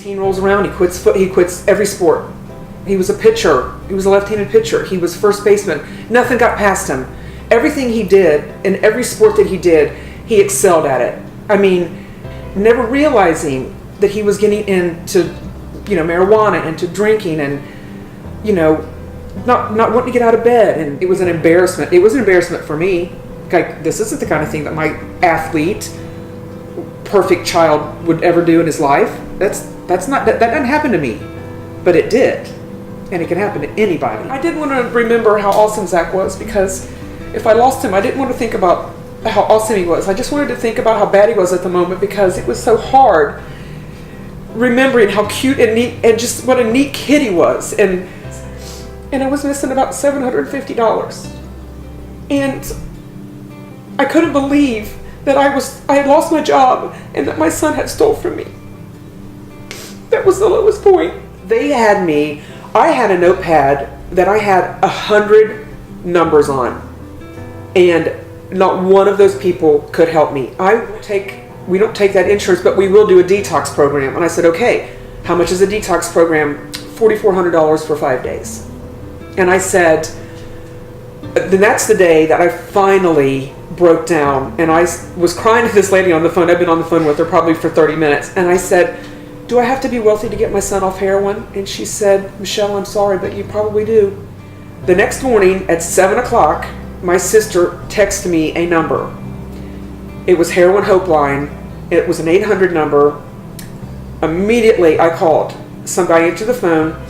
18 rolls around, he quits every sport. He was a pitcher. He was a left-handed pitcher. He was first baseman. Nothing got past him. Everything he did, in every sport that he did, he excelled at it. I mean, never realizing that he was getting into, marijuana, into drinking, and, not wanting to get out of bed. And it was an embarrassment. It was an embarrassment for me. Like, this isn't the kind of thing that my athlete, perfect child would ever do in his life. That doesn't happen to me, but it did. And it can happen to anybody. I didn't want to remember how awesome Zack was, because if I lost him, I didn't want to think about how awesome he was. I just wanted to think about how bad he was at the moment, because it was so hard remembering how cute and neat and just what a neat kid he was. And I was missing about $750. And I couldn't believe that I had lost my job and that my son had stole from me. That was the lowest point. I had a notepad that I had 100 numbers on, and not one of those people could help me. We don't take that insurance, but we will do a detox program. And I said, okay, how much is a detox program? $4,400 for 5 days. And I said, then that's the day that I finally broke down, and I was crying to this lady on the phone. I've been on the phone with her probably for 30 minutes. And I said, do I have to be wealthy to get my son off heroin? And she said, Michelle, I'm sorry, but you probably do. The next morning at 7 o'clock, my sister texted me a number. It was Heroin HopeLine. It was an 800 number. Immediately I called. Somebody answered the phone.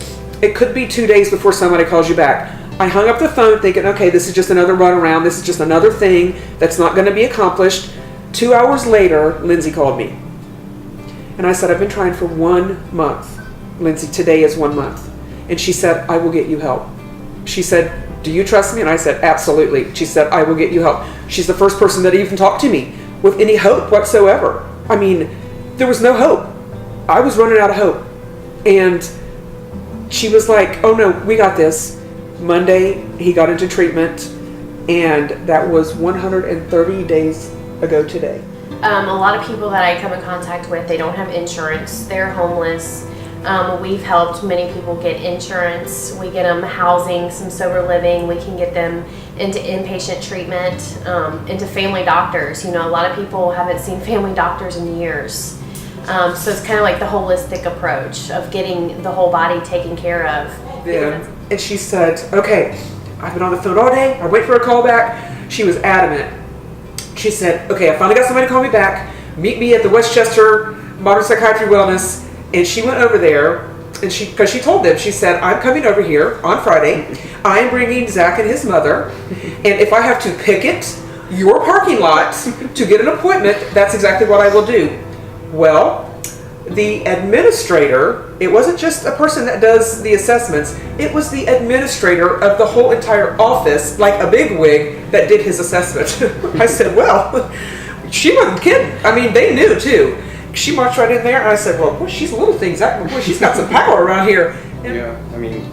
It could be 2 days before somebody calls you back. I hung up the phone thinking, okay, this is just another runaround. This is just another thing that's not going to be accomplished. 2 hours later, Lindsay called me. And I said, I've been trying for 1 month. Lindsay, today is 1 month. And she said, I will get you help. She said, do you trust me? And I said, absolutely. She said, I will get you help. She's the first person that even talked to me with any hope whatsoever. I mean, there was no hope. I was running out of hope. And she was like, oh no, we got this. Monday, he got into treatment, and that was 130 days ago today. A lot of people that I come in contact with, they don't have insurance. They're homeless. We've helped many people get insurance. We get them housing, some sober living. We can get them into inpatient treatment, into family doctors. A lot of people haven't seen family doctors in years. So it's kind of like the holistic approach of getting the whole body taken care of. Yeah. And she said, okay, I've been on the phone all day. I wait for a call back. She was adamant. She said, okay, I finally got somebody to call me back. Meet me at the Westchester Modern Psychiatry Wellness. And she went over there, and because she told them, she said, I'm coming over here on Friday. I'm bringing Zack and his mother. And if I have to picket your parking lot to get an appointment, that's exactly what I will do. Well, the administrator, it wasn't just a person that does the assessments, it was the administrator of the whole entire office, like a bigwig, that did his assessment. I said, well, she wasn't kidding. I mean, they knew too. She marched right in there, and I said, well, boy, she's a little thing, Zack. Boy, she's got some power around here. And yeah, I mean,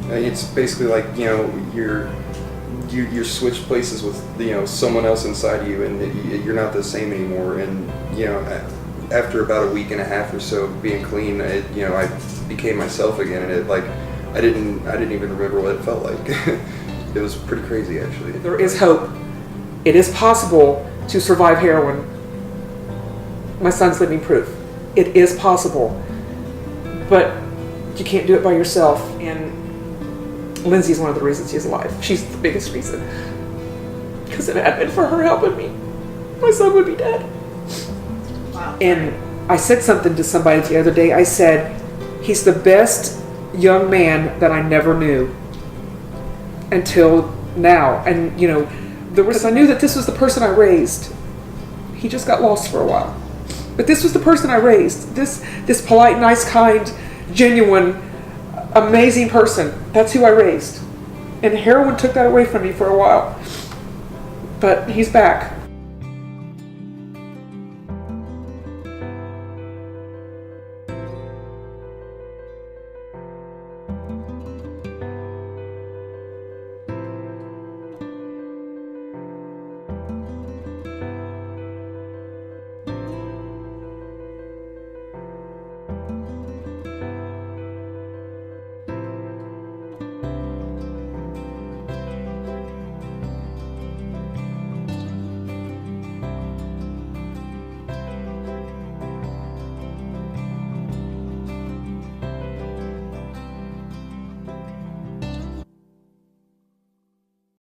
it's basically like, you switch places with, someone else inside you, and you're not the same anymore. And, after about a week and a half or so of being clean, I became myself again, and I didn't even remember what it felt like. It was pretty crazy, actually. There is hope. It is possible to survive heroin. My son's living proof. It is possible, but you can't do it by yourself. And Lindsay's one of the reasons he's alive. She's the biggest reason. Because if it had been for her helping me, my son would be dead. Wow. And I said something to somebody the other day. I said, he's the best young man that I never knew until now. And, I knew that this was the person I raised. He just got lost for a while. But this was the person I raised. This polite, nice, kind, genuine, amazing person. That's who I raised. And heroin took that away from me for a while. But he's back.